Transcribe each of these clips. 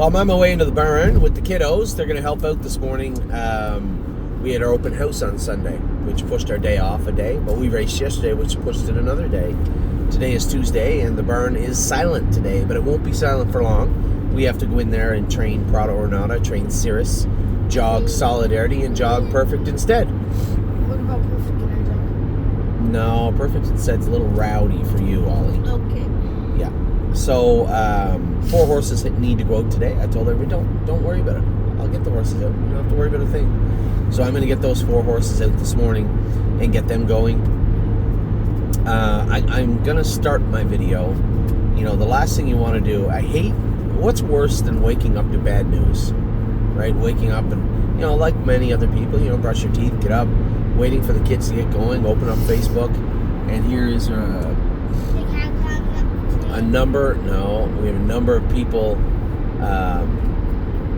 Well, I'm on my way into the barn with the kiddos. They're going to help out this morning. We had our open house on Sunday, which pushed our day off a day, but we raced yesterday, which pushed it another day. Today is Tuesday, and the barn is silent today, but it won't be silent for long. We have to go in there and train Prada Ornata, train Cirrus, jog Solidarity, and jog Perfect Instead. What about Perfect? Can I jog? No, Perfect Instead's a little rowdy for you, Ollie. Okay. Yeah. So, 4 horses need to go out today. I told everybody, don't worry about it. I'll get the horses out. You don't have to worry about a thing. So I'm going to get those 4 horses out this morning and get them going. I'm going to start my video. You know, the last thing you want to do, I hate, what's worse than waking up to bad news, right? Waking up and, you know, like many other people, you know, brush your teeth, get up, waiting for the kids to get going, open up Facebook, and here is we have a number of people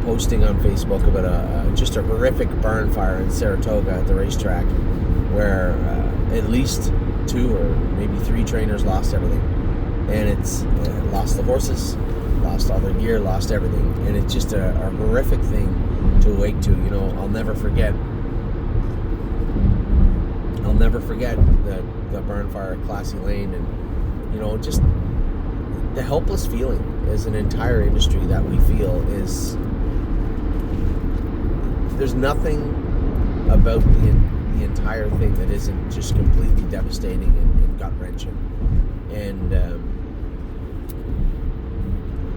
posting on Facebook about just a horrific barn fire in Saratoga at the racetrack, where at least 2 or maybe 3 trainers lost everything, and it's lost the horses, lost all their gear, lost everything, and it's just a horrific thing to awake to. You know, I'll never forget the barn fire at Classy Lane, and you know, just the helpless feeling as an entire industry that we feel is, there's nothing about the entire thing that isn't just completely devastating and gut-wrenching. And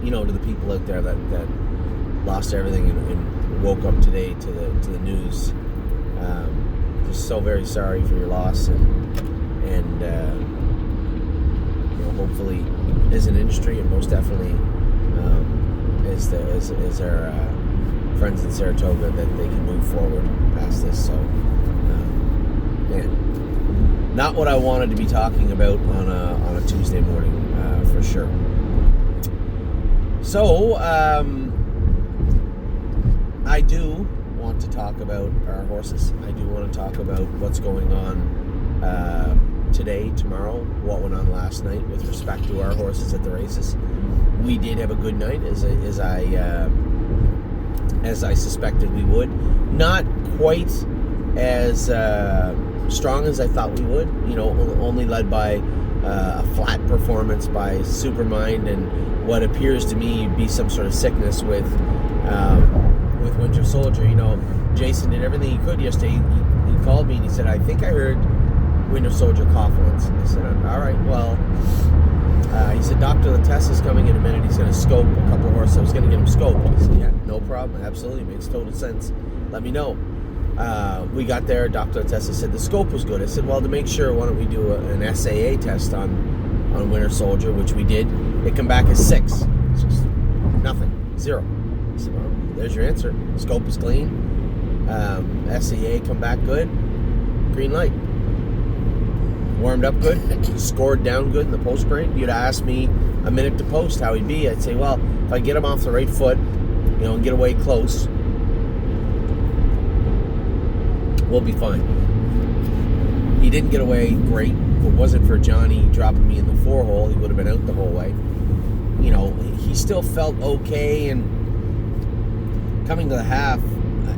you know, to the people out there that lost everything and woke up today to the news, just so very sorry for your loss, and you know, hopefully as an industry, and most definitely as our friends in Saratoga, that they can move forward past this. So man, not what I wanted to be talking about on a Tuesday morning, for sure. So I do want to talk about our horses. I do want to talk about what's going on today, tomorrow, what went on last night with respect to our horses at the races. We did have a good night, as I suspected we would. Not quite as strong as I thought we would. You know, only led by a flat performance by Supermind and what appears to me be some sort of sickness with Winter Soldier. You know, Jason did everything he could yesterday. He called me and he said, "I think I heard Winter Soldier cough once." I said, "All right, well," he said, "Dr. Latessa's coming in a minute. He's going to scope a couple of horses. I was going to get him scoped." I said, "Yeah, no problem. Absolutely. Makes total sense. Let me know." We got there. Dr. Latessa said the scope was good. I said, "Well, to make sure, why don't we do an SAA test on Winter Soldier," which we did. It come back as 6. It's just nothing. 0. I said, "Well, there's your answer. Scope is clean. SAA come back good. Green light." Warmed up good, scored down good in the post grade. You'd ask me a minute to post how he'd be. I'd say, well, if I get him off the right foot, you know, and get away close, we'll be fine. He didn't get away great. If it wasn't for Johnny dropping me in the 4 hole, he would have been out the whole way. You know, he still felt okay, and coming to the half,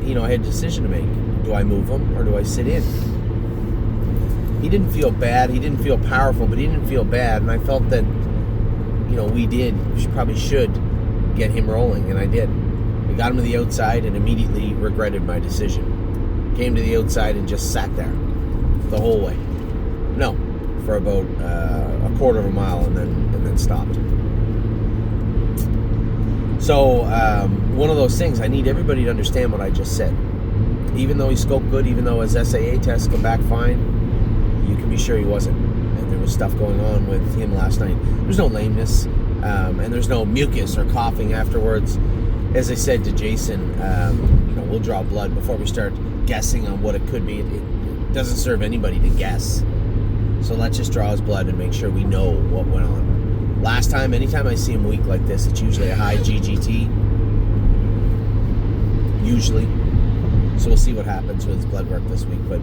you know, I had a decision to make. Do I move him or do I sit in? He didn't feel bad. He didn't feel powerful, but he didn't feel bad. And I felt that, you know, we probably should get him rolling, and I did. I got him to the outside and immediately regretted my decision. Came to the outside and just sat there the whole way. No, for about a quarter of a mile, and then stopped. So one of those things, I need everybody to understand what I just said. Even though he scoped good, even though his SAA tests come back fine, you can be sure he wasn't. And there was stuff going on with him last night. There's no lameness, and there's no mucus or coughing afterwards. As I said to Jason, you know, we'll draw blood before we start guessing on what it could be. It doesn't serve anybody to guess. So let's just draw his blood and make sure we know what went on. Last time, anytime I see him weak like this, it's usually a high GGT. Usually. So we'll see what happens with his blood work this week. But,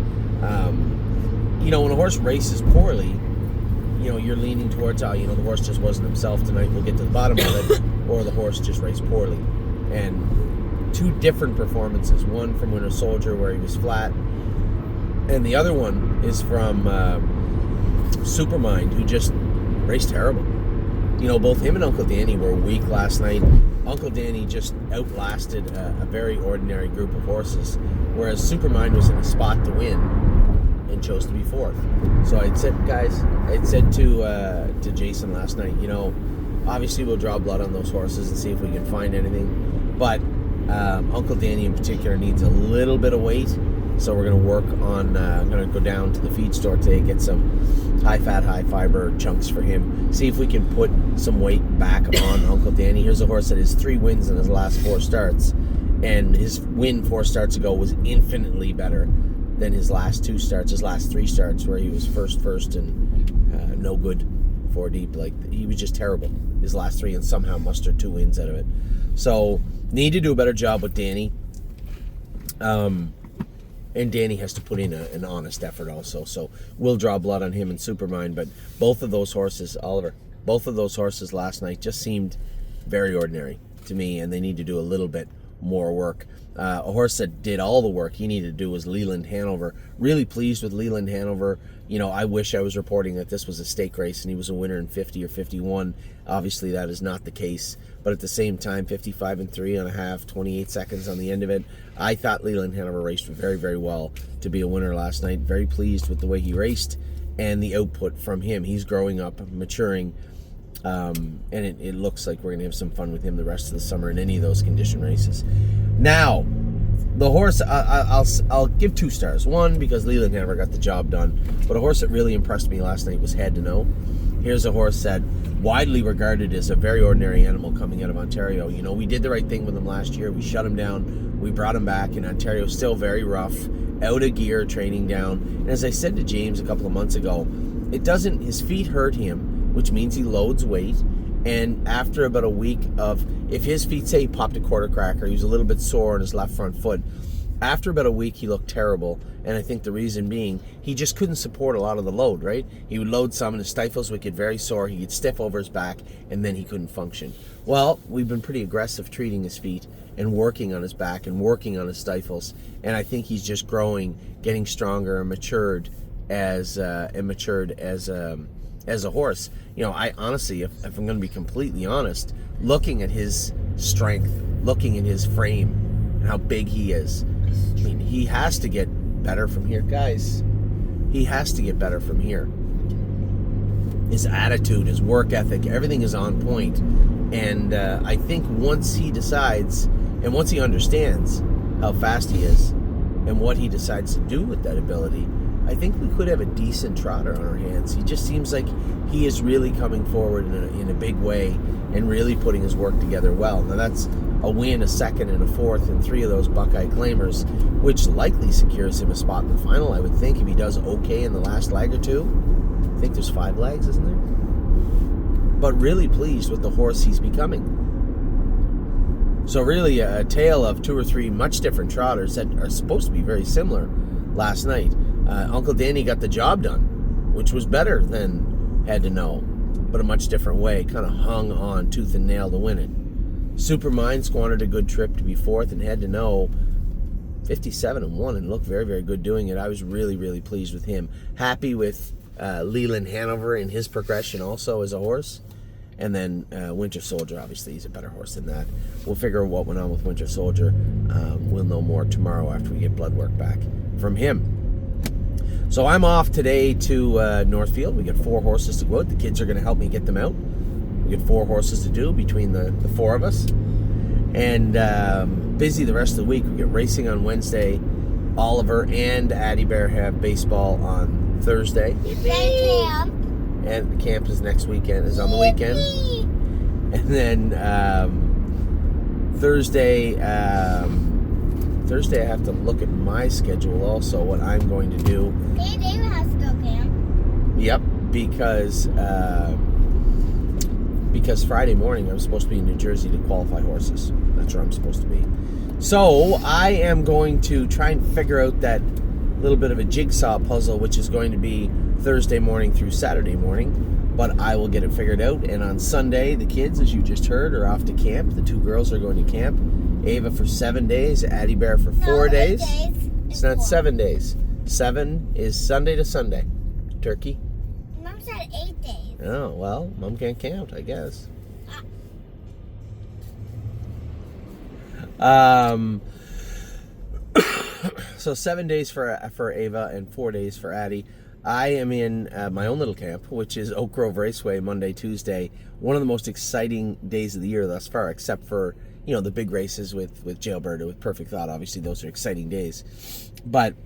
you know, when a horse races poorly, you know, you're leaning towards, the horse just wasn't himself tonight. We'll get to the bottom of it. Or the horse just raced poorly. And two different performances. One from Winter Soldier where he was flat, and the other one is from Supermind, who just raced terrible. You know, both him and Uncle Danny were weak last night. Uncle Danny just outlasted a very ordinary group of horses, whereas Supermind was in a spot to win and chose to be fourth. So I'd said to Jason last night, you know, obviously we'll draw blood on those horses and see if we can find anything, but Uncle Danny in particular needs a little bit of weight, so we're going to work on, I'm going to go down to the feed store today, get some high-fat, high-fiber chunks for him, see if we can put some weight back on Uncle Danny. Here's a horse that has 3 wins in his last 4 starts, and his win 4 starts ago was infinitely better than his last 2 starts, his last 3 starts, where he was first, and no good 4 deep. Like, he was just terrible his last 3 and somehow mustered 2 wins out of it. So, need to do a better job with Danny. And Danny has to put in an honest effort also. So we'll draw blood on him and Supermind. But both of those horses, Oliver, both of those horses last night just seemed very ordinary to me, and they need to do a little bit more work. A horse that did all the work he needed to do was Leland Hanover. Really pleased with Leland Hanover. You know, I wish I was reporting that this was a stake race and he was a winner in 50 or 51. Obviously, that is not the case. But at the same time, 55 and 3.5, 28 seconds on the end of it. I thought Leland Hanover raced very, very well to be a winner last night. Very pleased with the way he raced and the output from him. He's growing up, maturing, and it looks like we're going to have some fun with him the rest of the summer in any of those condition races. Now, the horse, I'll give 2 stars. 1, because Leland Hanover got the job done. But a horse that really impressed me last night was Head to Know. Here's a horse that widely regarded as a very ordinary animal coming out of Ontario. You know, we did the right thing with him last year. We shut him down. We brought him back. And Ontario still very rough, out of gear, training down. And as I said to James a couple of months ago, his feet hurt him, which means he loads weight. And after about a week of, if his feet, say he popped a quarter cracker, he was a little bit sore on his left front foot. After about a week, he looked terrible. And I think the reason being, he just couldn't support a lot of the load, right? He would load some and his stifles would get very sore. He'd get stiff over his back and then he couldn't function. Well, we've been pretty aggressive treating his feet and working on his back and working on his stifles. And I think he's just growing, getting stronger and matured as a horse. You know, I honestly, if I'm going to be completely honest, looking at his strength, looking at his frame and how big he is, I mean, he has to get better from here. Guys, he has to get better from here. His attitude, his work ethic, everything is on point. And I think once he decides and once he understands how fast he is and what he decides to do with that ability, I think we could have a decent trotter on our hands. He just seems like he is really coming forward in a big way and really putting his work together well. Now that's a win, a second, and a fourth in 3 of those Buckeye Claimers, which likely secures him a spot in the final, I would think, if he does okay in the last leg or 2. I think there's 5 legs, isn't there? But really pleased with the horse he's becoming. So really a tale of 2 or 3 much different trotters that are supposed to be very similar last night. Uncle Danny got the job done, which was better than Head to Know, but a much different way. Kind of hung on tooth and nail to win it. Supermind squandered a good trip to be 4th, and Head to Know 57 and 1 and looked very, very good doing it. I was really, really pleased with him. Happy with Leland Hanover in his progression also as a horse. And then Winter Soldier, obviously, he's a better horse than that. We'll figure out what went on with Winter Soldier. We'll know more tomorrow after we get blood work back from him. So I'm off today to Northfield. We got 4 horses to go out. The kids are going to help me get them out. We got 4 horses to do between the 4 of us. And busy the rest of the week. We get racing on Wednesday. Oliver and Addie Bear have baseball on Thursday. And the camp is next weekend, is on the weekend. And then Thursday I have to look at my schedule also, what I'm going to do. Hey, David has to go camp. Yep, because Friday morning I'm supposed to be in New Jersey to qualify horses. That's where I'm supposed to be. So I am going to try and figure out that little bit of a jigsaw puzzle, which is going to be Thursday morning through Saturday morning, but I will get it figured out. And on Sunday, the kids, as you just heard, are off to camp. The two girls are going to camp. Ava for 7 days, Addie Bear for 4 days. 8 days. It's not 7 days. 7 is Sunday to Sunday. Turkey. Mom said 8 days. Oh, well, Mom can't count, I guess. So 7 days for Ava and 4 days for Addie. I am in my own little camp, which is Oak Grove Raceway, Monday, Tuesday. One of the most exciting days of the year thus far, except for, you know, the big races with Jailbird and with Perfect Thought. Obviously, those are exciting days. But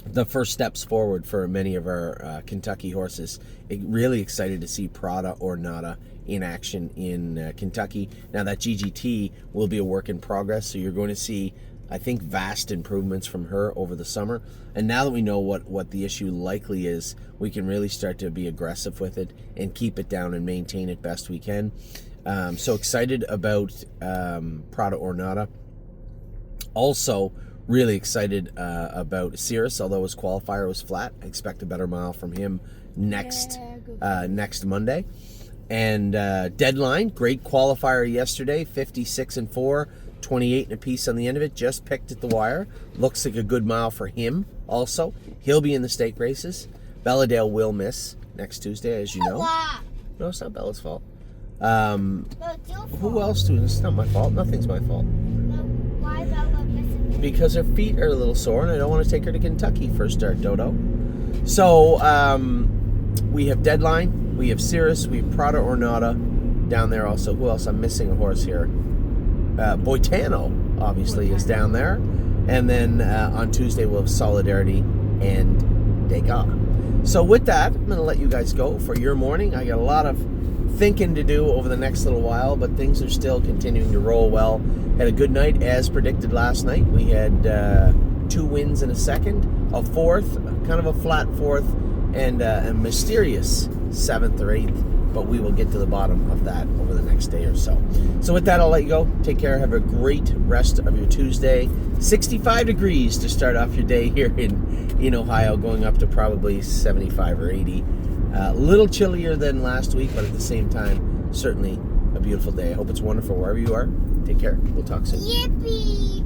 the first steps forward for many of our Kentucky horses. Really excited to see Prada or Nada in action in Kentucky. Now, that GGT will be a work in progress, so you're going to see, I think, vast improvements from her over the summer. And now that we know what the issue likely is, we can really start to be aggressive with it and keep it down and maintain it best we can. So excited about Prada or Nada. Also, really excited about Cirrus, although his qualifier was flat. I expect a better mile from him next Monday. And Deadline, great qualifier yesterday, 56-4. 28 and a piece on the end of it, just picked at the wire. Looks like a good mile for him also. He'll be in the stake races. Belladale will miss next Tuesday, as you know. No, it's not Bella's fault. No, it's your fault. Who else do this? It's not my fault. Nothing's my fault. No, why Bella missing it? Because her feet are a little sore, and I don't want to take her to Kentucky for a start, Dodo. So, we have Deadline, we have Cirrus, we have Prada or Nada down there also. Who else? I'm missing a horse here. Boitano, obviously, is down there. And then on Tuesday, we'll have Solidarity and Degas. So with that, I'm going to let you guys go for your morning. I got a lot of thinking to do over the next little while, but things are still continuing to roll well. Had a good night, as predicted last night. We had 2 wins in a second, a fourth, kind of a flat fourth, and a mysterious 7th or 8th. But we will get to the bottom of that over the next day or so. So with that, I'll let you go. Take care. Have a great rest of your Tuesday. 65 degrees to start off your day here in Ohio, going up to probably 75 or 80. A little chillier than last week, but at the same time, certainly a beautiful day. I hope it's wonderful wherever you are. Take care. We'll talk soon. Yippee!